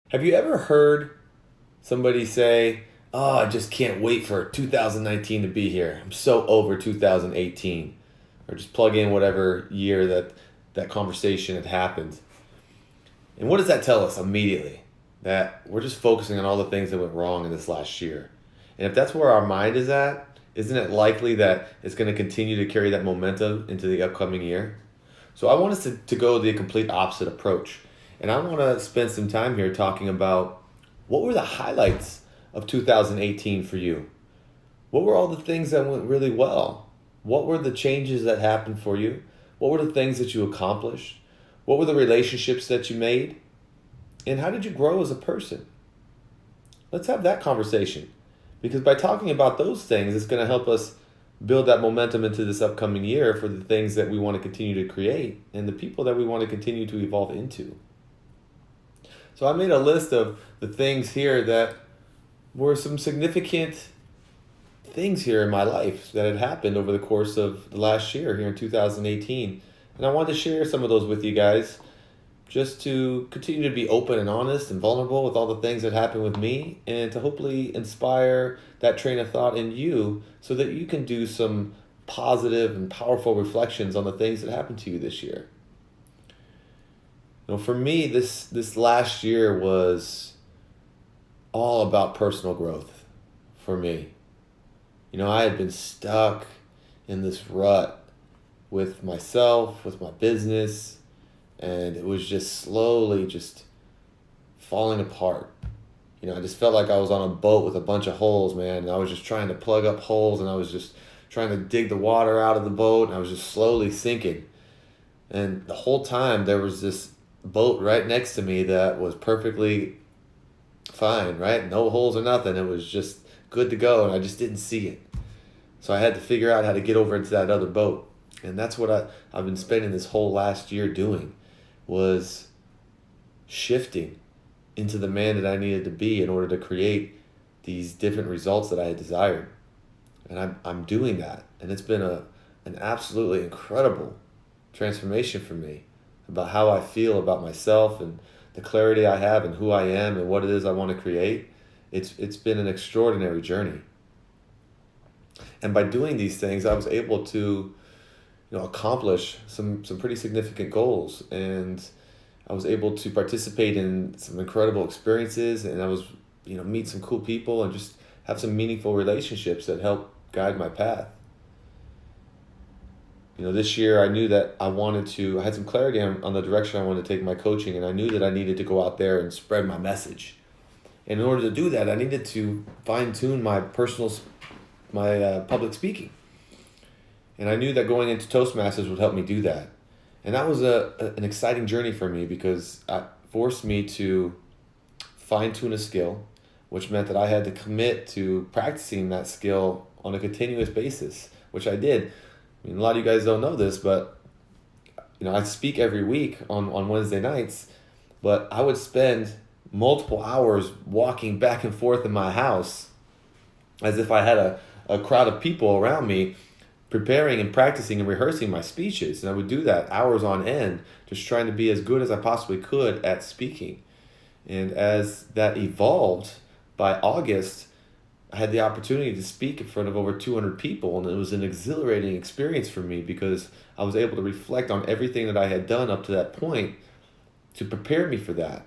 Have you ever heard somebody say, "Oh, I just can't wait for 2019 to be here. I'm so over 2018." Or just plug in whatever year that conversation had happened. And what does that tell us immediately? That we're just focusing on all the things that went wrong in this last year. And if that's where our mind is at, isn't it likely that it's going to continue to carry that momentum into the upcoming year? So I want us to go the complete opposite approach. And I want to spend some time here talking about what were the highlights of 2018 for you? What were all the things that went really well? What were the changes that happened for you? What were the things that you accomplished? What were the relationships that you made? And how did you grow as a person? Let's have that conversation. Because by talking about those things, it's going to help us build that momentum into this upcoming year for the things that we want to continue to create and the people that we want to continue to evolve into. So I made a list of the things here that were some significant things here in my life that had happened over the course of the last year here in 2018. And I wanted to share some of those with you guys just to continue to be open and honest and vulnerable with all the things that happened with me and to hopefully inspire that train of thought in you so that you can do some positive and powerful reflections on the things that happened to you this year. For me, this last year was all about personal growth for me. I had been stuck in this rut with myself, with my business, and it was just slowly just falling apart. I just felt like I was on a boat with a bunch of holes, man, and I was just trying to plug up holes, and I was just trying to dig the water out of the boat, and I was just slowly sinking. And the whole time there was this boat right next to me that was perfectly fine, right? No holes or nothing. It was just good to go, and I just didn't see it. So I had to figure out how to get over into that other boat. And that's what I've been spending this whole last year doing, was shifting into the man that I needed to be in order to create these different results that I had desired. And I'm doing that. And it's been an absolutely incredible transformation for me about how I feel about myself and the clarity I have and who I am and what it is I want to create. It's been an extraordinary journey. And by doing these things, I was able to accomplish some pretty significant goals, and I was able to participate in some incredible experiences, and I was meet some cool people and just have some meaningful relationships that help guide my path. This year I knew that I had some clarity on the direction I wanted to take my coaching, and I knew that I needed to go out there and spread my message. And in order to do that, I needed to fine tune my public speaking. And I knew that going into Toastmasters would help me do that. And that was an exciting journey for me because it forced me to fine tune a skill, which meant that I had to commit to practicing that skill on a continuous basis, which I did. A lot of you guys don't know this, but I speak every week on Wednesday nights, but I would spend multiple hours walking back and forth in my house as if I had a crowd of people around me preparing and practicing and rehearsing my speeches. And I would do that hours on end, just trying to be as good as I possibly could at speaking. And as that evolved, by August, I had the opportunity to speak in front of over 200 people, and it was an exhilarating experience for me because I was able to reflect on everything that I had done up to that point to prepare me for that.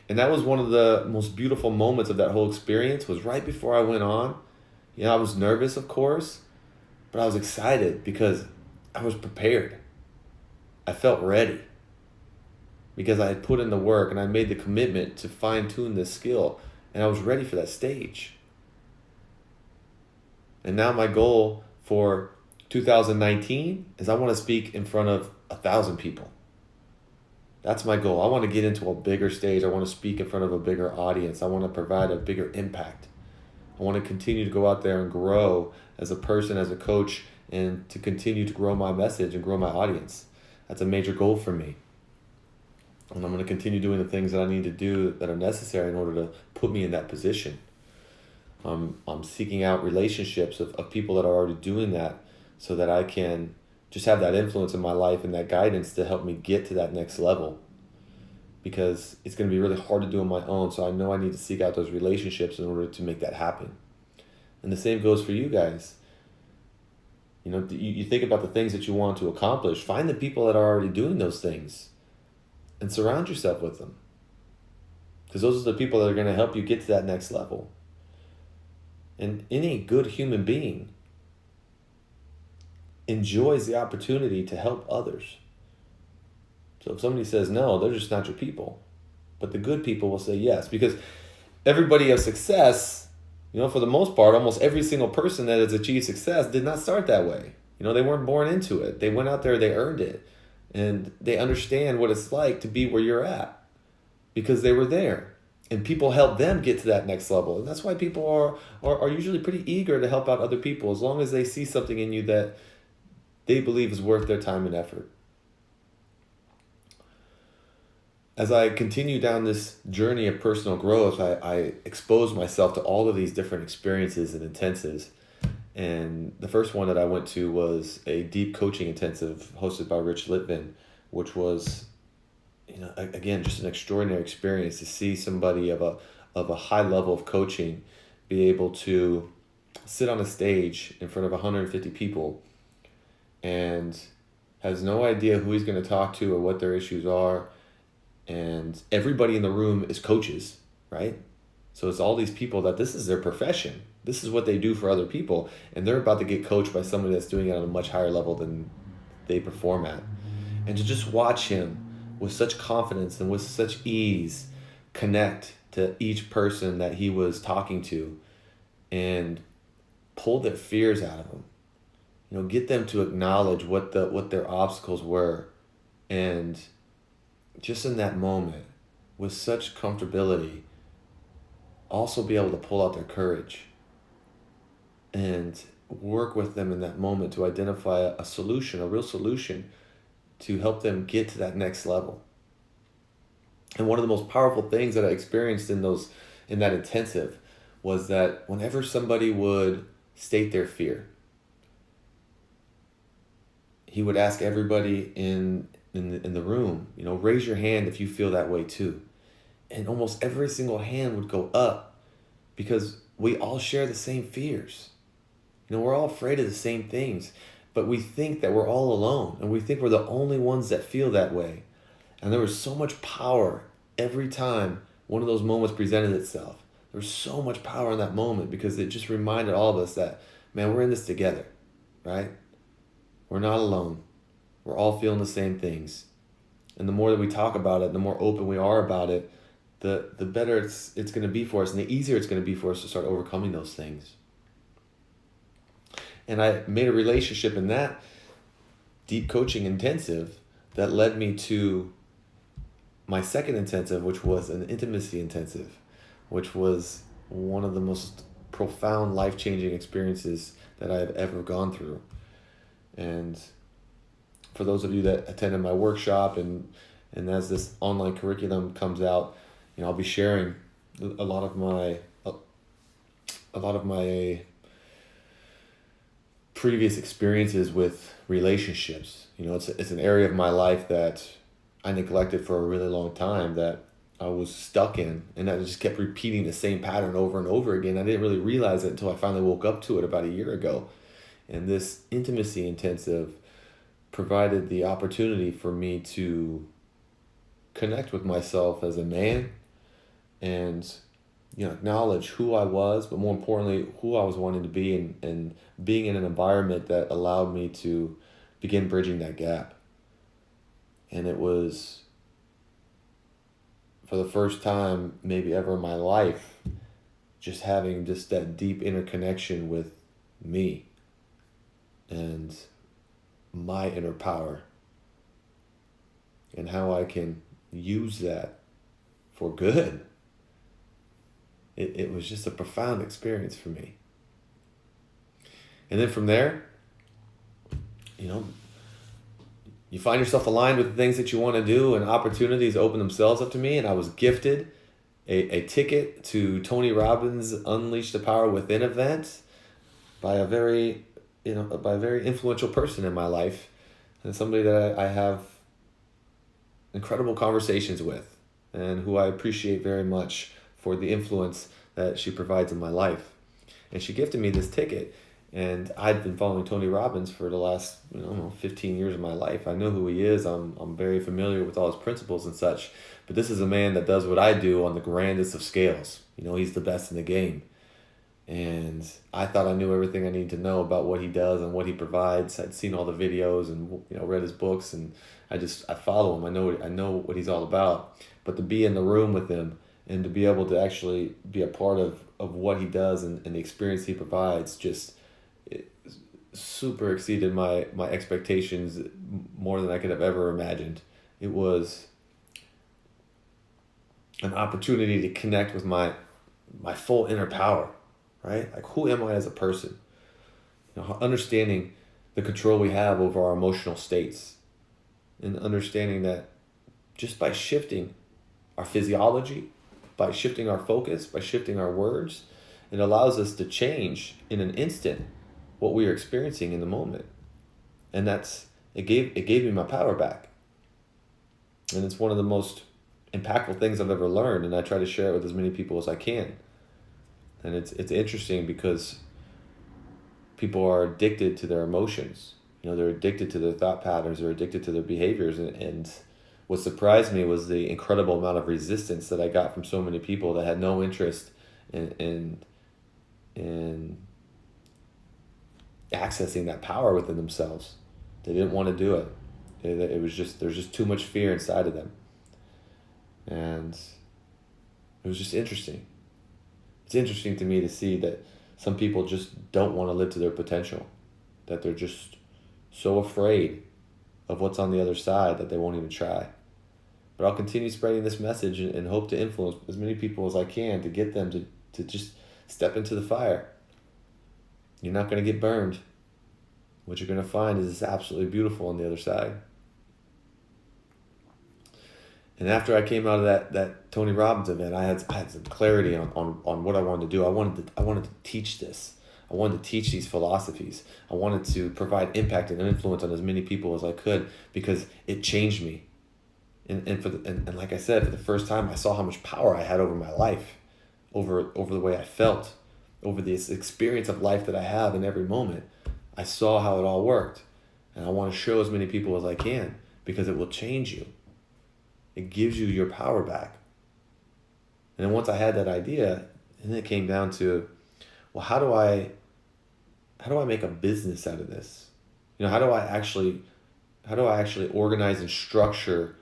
And that was one of the most beautiful moments of that whole experience, was right before I went on. I was nervous, of course, but I was excited because I was prepared. I felt ready because I had put in the work and I made the commitment to fine-tune this skill, and I was ready for that stage. And now my goal for 2019 is I want to speak in front of 1,000 people. That's my goal. I want to get into a bigger stage. I want to speak in front of a bigger audience. I want to provide a bigger impact. I want to continue to go out there and grow as a person, as a coach, and to continue to grow my message and grow my audience. That's a major goal for me. And I'm going to continue doing the things that I need to do that are necessary in order to put me in that position. I'm seeking out relationships of people that are already doing that so that I can just have that influence in my life and that guidance to help me get to that next level. because it's going to be really hard to do on my own. So I know I need to seek out those relationships in order to make that happen. And the same goes for you guys. You know, you think about the things that you want to accomplish. Find the people that are already doing those things and surround yourself with them. Because those are the people that are going to help you get to that next level. And any good human being enjoys the opportunity to help others. So if somebody says no, they're just not your people. But the good people will say yes. Because everybody of success, you know, for the most part, almost every single person that has achieved success did not start that way. You know, they weren't born into it. They went out there, they earned it. And they understand what it's like to be where you're at because they were there. And people help them get to that next level. And that's why people are usually pretty eager to help out other people as long as they see something in you that they believe is worth their time and effort. As I continue down this journey of personal growth, I expose myself to all of these different experiences and intensives. And the first one that I went to was a deep coaching intensive hosted by Rich Litvin, which was, you know, again, just an extraordinary experience to see somebody of a high level of coaching be able to sit on a stage in front of 150 people and has no idea who he's going to talk to or what their issues are. And everybody in the room is coaches, right? So it's all these people that this is their profession. This is what they do for other people. And they're about to get coached by somebody that's doing it on a much higher level than they perform at. And to just watch him with such confidence and with such ease connect to each person that he was talking to and pull their fears out of them. You know, get them to acknowledge what their obstacles were, and just in that moment, with such comfortability, also be able to pull out their courage and work with them in that moment to identify a solution, a real solution, to help them get to that next level. And one of the most powerful things that I experienced in that intensive was that whenever somebody would state their fear, he would ask everybody in the room, you know, raise your hand if you feel that way too. And almost every single hand would go up because we all share the same fears. You know, we're all afraid of the same things, but we think that we're all alone and we think we're the only ones that feel that way. And there was so much power every time one of those moments presented itself. There was so much power in that moment because it just reminded all of us that, man, we're in this together, right? We're not alone. We're all feeling the same things. And the more that we talk about it, the more open we are about it, the better it's going to be for us and the easier it's going to be for us to start overcoming those things. And I made a relationship in that deep coaching intensive that led me to my second intensive, which was an intimacy intensive, which was one of the most profound life-changing experiences that I've ever gone through. And for those of you that attended my workshop and as this online curriculum comes out, you know, I'll be sharing a lot of my previous experiences with relationships. You know, it's an area of my life that I neglected for a really long time, that I was stuck in, and I just kept repeating the same pattern over and over again. I didn't really realize it until I finally woke up to it about a year ago. And this intimacy intensive provided the opportunity for me to connect with myself as a man and, you know, acknowledge who I was, but more importantly, who I was wanting to be, and being in an environment that allowed me to begin bridging that gap. And it was, for the first time maybe ever in my life, just having just that deep interconnection with me and my inner power and how I can use that for good. It was just a profound experience for me. And then from there, you know, you find yourself aligned with the things that you want to do, and opportunities open themselves up to me. And I was gifted a ticket to Tony Robbins' Unleash the Power Within event by a very influential person in my life, and somebody that I have incredible conversations with. and who I appreciate very much for the influence that she provides in my life. And she gifted me this ticket. And I'd been following Tony Robbins for the last, 15 years of my life. I know who he is. I'm very familiar with all his principles and such. But this is a man that does what I do on the grandest of scales. He's the best in the game. And I thought I knew everything I needed to know about what he does and what he provides. I'd seen all the videos and read his books, and I follow him. I know what he's all about. But to be in the room with him and to be able to actually be a part of what he does and the experience he provides just it super exceeded my expectations more than I could have ever imagined. It was an opportunity to connect with my full inner power, right? Like, who am I as a person? Understanding the control we have over our emotional states, and understanding that just by shifting our physiology, by shifting our focus, by shifting our words, it allows us to change in an instant what we are experiencing in the moment. And it gave me my power back. And it's one of the most impactful things I've ever learned, and I try to share it with as many people as I can. And it's interesting because people are addicted to their emotions. They're addicted to their thought patterns, they're addicted to their behaviors, and what surprised me was the incredible amount of resistance that I got from so many people that had no interest in accessing that power within themselves. They didn't want to do it. It was just, there's just too much fear inside of them. And it was just interesting. It's interesting to me to see that some people just don't want to live to their potential, that they're just so afraid of what's on the other side that they won't even try. But I'll continue spreading this message and hope to influence as many people as I can to get them to just step into the fire. You're not going to get burned. What you're going to find is absolutely beautiful on the other side. And after I came out of that Tony Robbins event, I had some clarity on what I wanted to do. I wanted to teach this. I wanted to teach these philosophies. I wanted to provide impact and influence on as many people as I could, because it changed me. And like I said, for the first time, I saw how much power I had over my life, over the way I felt, over this experience of life that I have in every moment. I saw how it all worked, and I want to show as many people as I can, because it will change you. It gives you your power back. And then once I had that idea, and it came down to, well, how do I make a business out of this? How do I actually organize and structure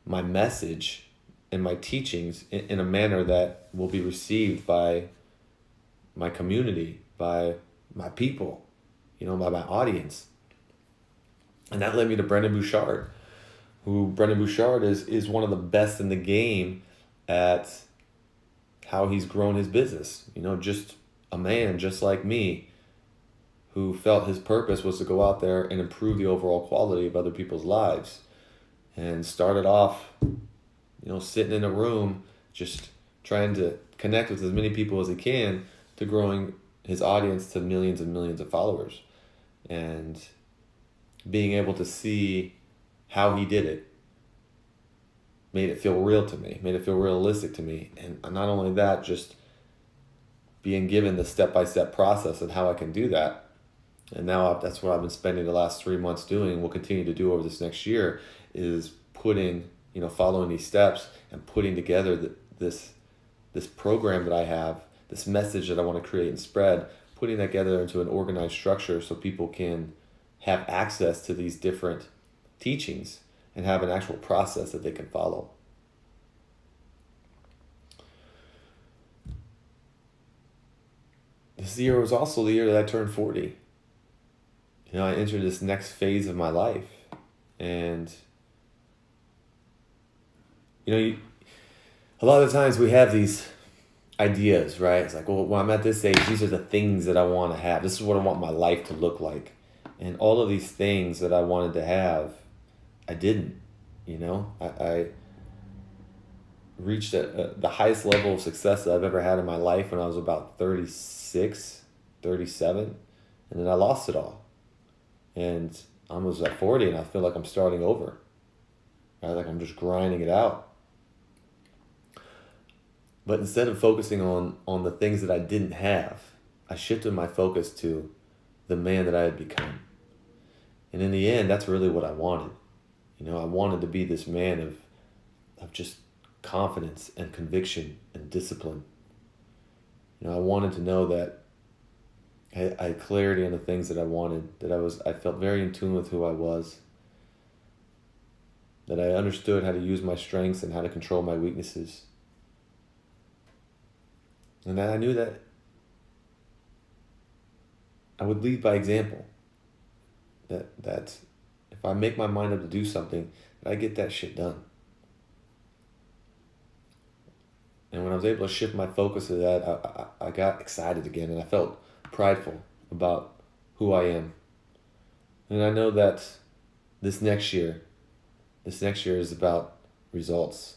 my message and my teachings in a manner that will be received by my community, by my people, by my audience? And that led me to Brendon Burchard, Brendon Burchard is one of the best in the game at how he's grown his business. Just a man just like me who felt his purpose was to go out there and improve the overall quality of other people's lives. And started off, sitting in a room, just trying to connect with as many people as he can, to growing his audience to millions and millions of followers. And being able to see how he did it made it feel real to me, made it feel realistic to me. And not only that, just being given the step-by-step process of how I can do that. And now that's what I've been spending the last 3 months doing, and will continue to do over this next year, is putting, following these steps and putting together this program that I have, this message that I want to create and spread, putting that together into an organized structure so people can have access to these different teachings and have an actual process that they can follow. This year was also the year that I turned 40. I entered this next phase of my life. And, a lot of times we have these ideas, right? It's like, well, when I'm at this age, these are the things that I want to have. This is what I want my life to look like. And all of these things that I wanted to have, I didn't. I reached the highest level of success that I've ever had in my life when I was about 36, 37, and then I lost it all. And I was at 40, and I feel like I'm starting over. Right? Like I'm just grinding it out. But instead of focusing on the things that I didn't have, I shifted my focus to the man that I had become. And in the end, that's really what I wanted. I wanted to be this man of just confidence and conviction and discipline. I wanted to know that I had clarity on the things that I wanted, that I felt very in tune with who I was, that I understood how to use my strengths and how to control my weaknesses. And that I knew that I would lead by example. That if I make my mind up to do something, that I get that shit done. And when I was able to shift my focus to that, I got excited again, and I felt prideful about who I am. And I know that this next year is about results.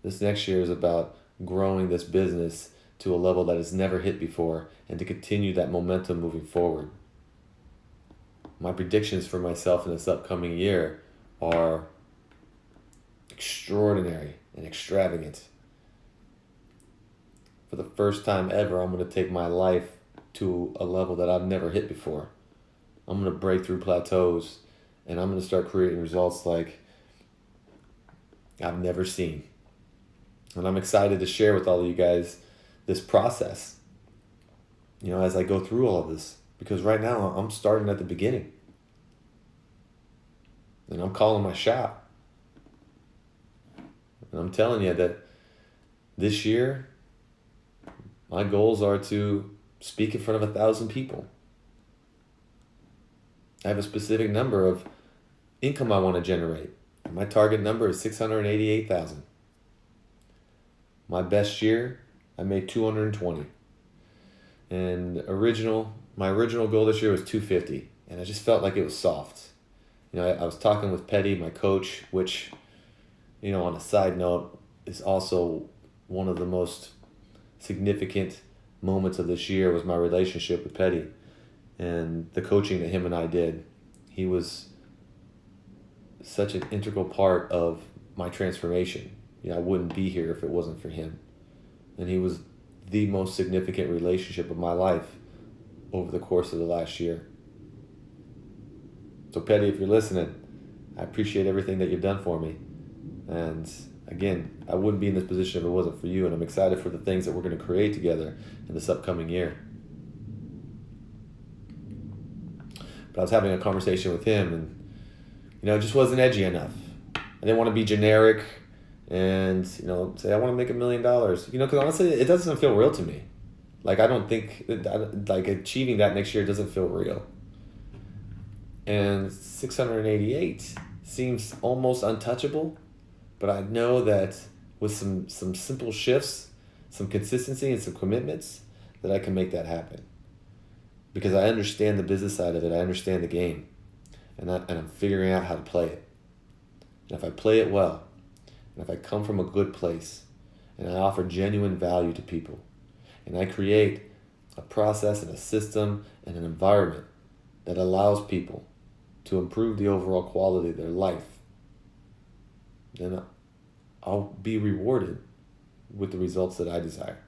This next year is about growing this business to a level that it's never hit before, and to continue that momentum moving forward. My predictions for myself in this upcoming year are extraordinary and extravagant. For the first time ever, I'm going to take my life to a level that I've never hit before. I'm going to break through plateaus, and I'm going to start creating results like I've never seen. And I'm excited to share with all of you guys this process, as I go through all of this. Because right now, I'm starting at the beginning. And I'm calling my shot. And I'm telling you that this year, my goals are to speak in front of 1,000 people. I have a specific number of income I want to generate. And my target number is $688,000. My best year, I made $220,000. And my original goal this year was $250,000. And I just felt like it was soft. I was talking with Petty, my coach, which, on a side note, is also one of the most significant moments of this year was my relationship with Petty and the coaching that him and I did. He was such an integral part of my transformation. I wouldn't be here if it wasn't for him. And he was the most significant relationship of my life over the course of the last year. So Petty, if you're listening, I appreciate everything that you've done for me. And again, I wouldn't be in this position if it wasn't for you, and I'm excited for the things that we're going to create together in this upcoming year. But I was having a conversation with him, and it just wasn't edgy enough. I didn't want to be generic and say I want to make $1 million. Because honestly, it doesn't feel real to me. Like I don't think like achieving that next year doesn't feel real. And 688 seems almost untouchable. But I know that with some simple shifts, some consistency, and some commitments, that I can make that happen. Because I understand the business side of it. I understand the game. And I'm figuring out how to play it. And if I play it well, and if I come from a good place, and I offer genuine value to people, and I create a process and a system and an environment that allows people to improve the overall quality of their life, then I'll be rewarded with the results that I desire.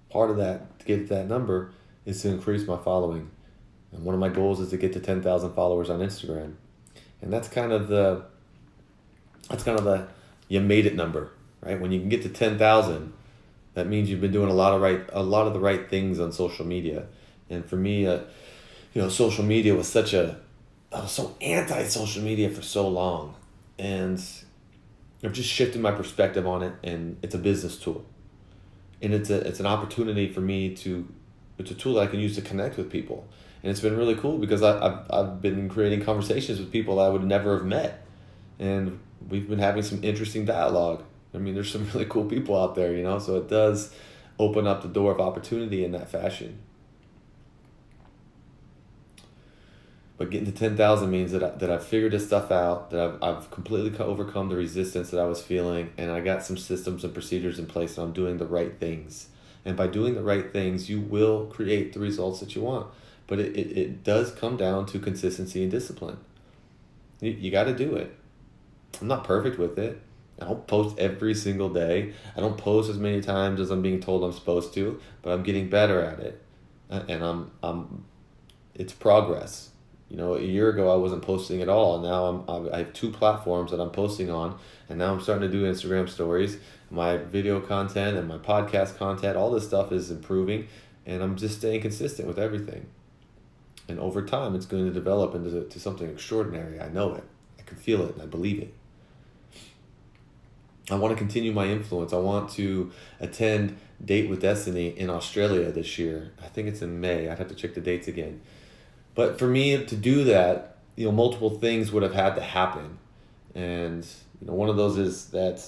Part of that, to get to that number, is to increase my following. And one of my goals is to get to 10,000 followers on Instagram. And that's kind of the you made it number, right? When you can get to 10,000, that means you've been doing a lot of the right things on social media. And for me, social media was I was so anti-social media for so long. And I've just shifted my perspective on it, and it's a business tool. And it's an opportunity for me it's a tool that I can use to connect with people. And it's been really cool because I've been creating conversations with people I would never have met. And we've been having some interesting dialogue. I mean, there's some really cool people out there, so it does open up the door of opportunity in that fashion. But getting to 10,000 means that I've figured this stuff out, that I've completely overcome the resistance that I was feeling, and I got some systems and procedures in place, and I'm doing the right things. And by doing the right things, you will create the results that you want. But it does come down to consistency and discipline. You got to do it. I'm not perfect with it. I don't post every single day. I don't post as many times as I'm being told I'm supposed to, but I'm getting better at it. And it's progress. A year ago I wasn't posting at all. And now I have two platforms that I'm posting on, and now I'm starting to do Instagram stories. My video content and my podcast content, all this stuff is improving, and I'm just staying consistent with everything. And over time, it's going to develop into something extraordinary. I know it. I can feel it, and I believe it. I want to continue my influence. I want to attend Date with Destiny in Australia this year. I think it's in May. I'd have to check the dates again. But for me to do that, multiple things would have had to happen. And, one of those is that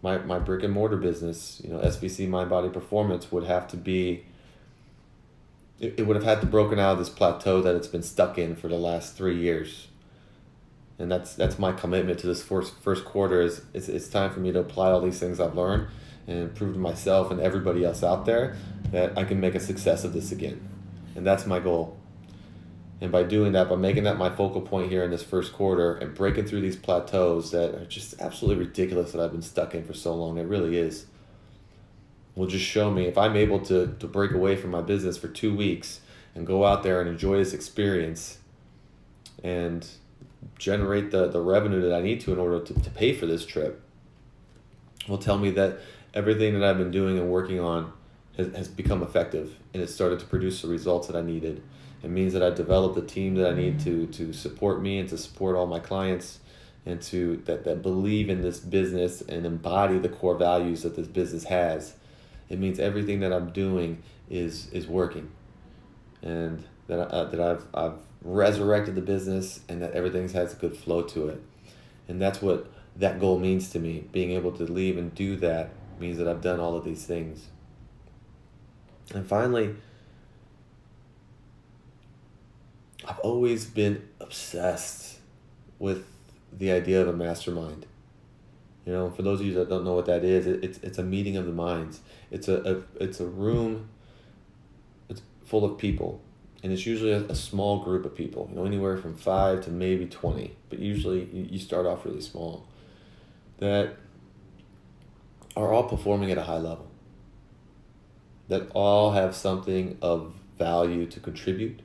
my brick and mortar business, SBC Mind Body Performance would have to be, it would have had to broken out of this plateau that it's been stuck in for the last 3 years. And that's my commitment to this first quarter is it's time for me to apply all these things I've learned and prove to myself and everybody else out there that I can make a success of this again. And that's my goal. And by doing that, by making that my focal point here in this first quarter and breaking through these plateaus that are just absolutely ridiculous that I've been stuck in for so long, it really is, will just show me if I'm able to break away from my business for 2 weeks and go out there and enjoy this experience and generate the revenue that I need to in order to pay for this trip, will tell me that everything that I've been doing and working on has become effective, and it's started to produce the results that I needed. It means that I've developed a team that I need to support me and to support all my clients, and that believe in this business and embody the core values that this business has. It means everything that I'm doing is working, and that I've resurrected the business, and that everything has a good flow to it. And that's what that goal means to me. Being able to leave and do that means that I've done all of these things. And finally, I've always been obsessed with the idea of a mastermind. For those of you that don't know what that is, it's a meeting of the minds. It's a room. It's full of people, and it's usually a small group of people. Anywhere from 5 to maybe 20, but usually you start off really small. That are all performing at a high level. That all have something of value to contribute,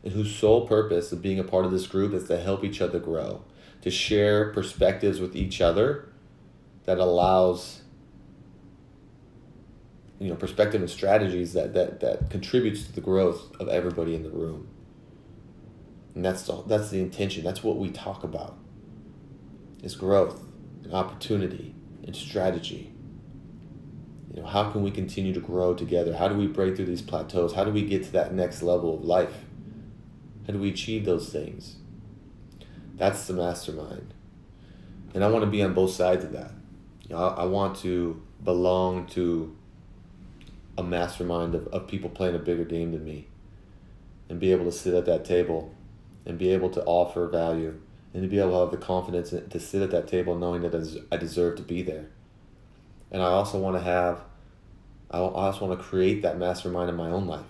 and whose sole purpose of being a part of this group is to help each other grow, to share perspectives with each other that allows, perspective and strategies that contributes to the growth of everybody in the room. And that's the intention. That's what we talk about, is growth and opportunity and strategy. How can we continue to grow together? How do we break through these plateaus? How do we get to that next level of life? How do we achieve those things? That's the mastermind. And I want to be on both sides of that. I want to belong to a mastermind of people playing a bigger game than me, and be able to sit at that table and be able to offer value, and to be able to have the confidence to sit at that table knowing that I deserve to be there. And I also want to create that mastermind in my own life,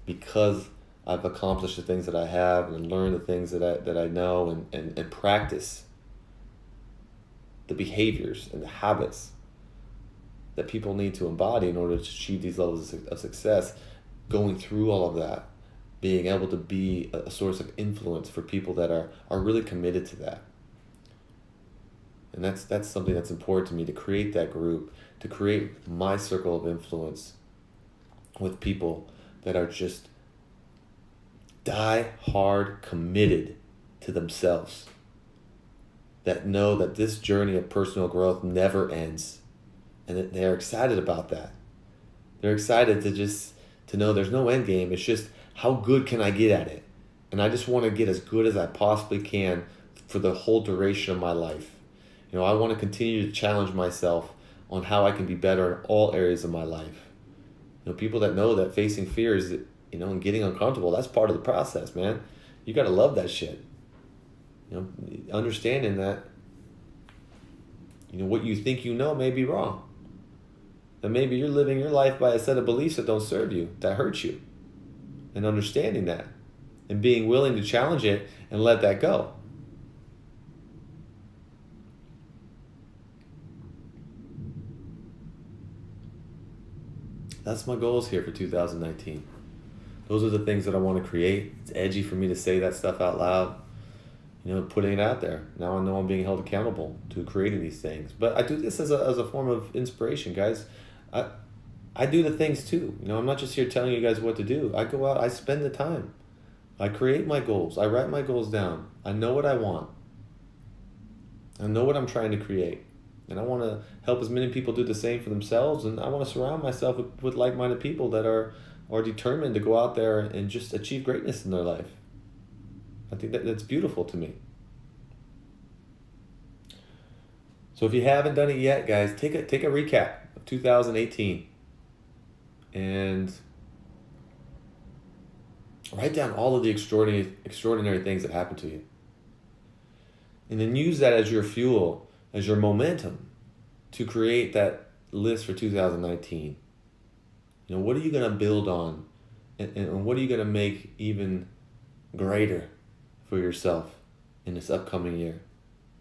because I've accomplished the things that I have and learned the things that I know and practice the behaviors and the habits that people need to embody in order to achieve these levels of success. Going through all of that, being able to be a source of influence for people that are really committed to that. And that's something that's important to me, to create that group, to create my circle of influence with people that are just die hard committed to themselves, that know that this journey of personal growth never ends, and that they're excited about that. They're excited to know there's no end game. It's just, how good can I get at it? And I just want to get as good as I possibly can for the whole duration of my life. I want to continue to challenge myself on how I can be better in all areas of my life. People that know that facing fears, and getting uncomfortable, that's part of the process, man. You got to love that shit. Understanding that, what you think may be wrong. That maybe you're living your life by a set of beliefs that don't serve you, that hurt you. And understanding that, and being willing to challenge it and let that go. That's my goals here for 2019. Those are the things that I want to create. It's edgy for me to say that stuff out loud, putting it out there. Now I know I'm being held accountable to creating these things. But I do this as a form of inspiration, guys. I do the things too. I'm not just here telling you guys what to do. I go out, I spend the time. I create my goals. I write my goals down. I know what I want. I know what I'm trying to create. And I want to help as many people do the same for themselves. And I want to surround myself with like-minded people that are determined to go out there and just achieve greatness in their life. I think that's beautiful to me. So if you haven't done it yet, guys, take a recap of 2018 and write down all of the extraordinary things that happened to you. And then use that as your fuel, as your momentum to create that list for 2019. What are you going to build on? And what are you going to make even greater for yourself in this upcoming year?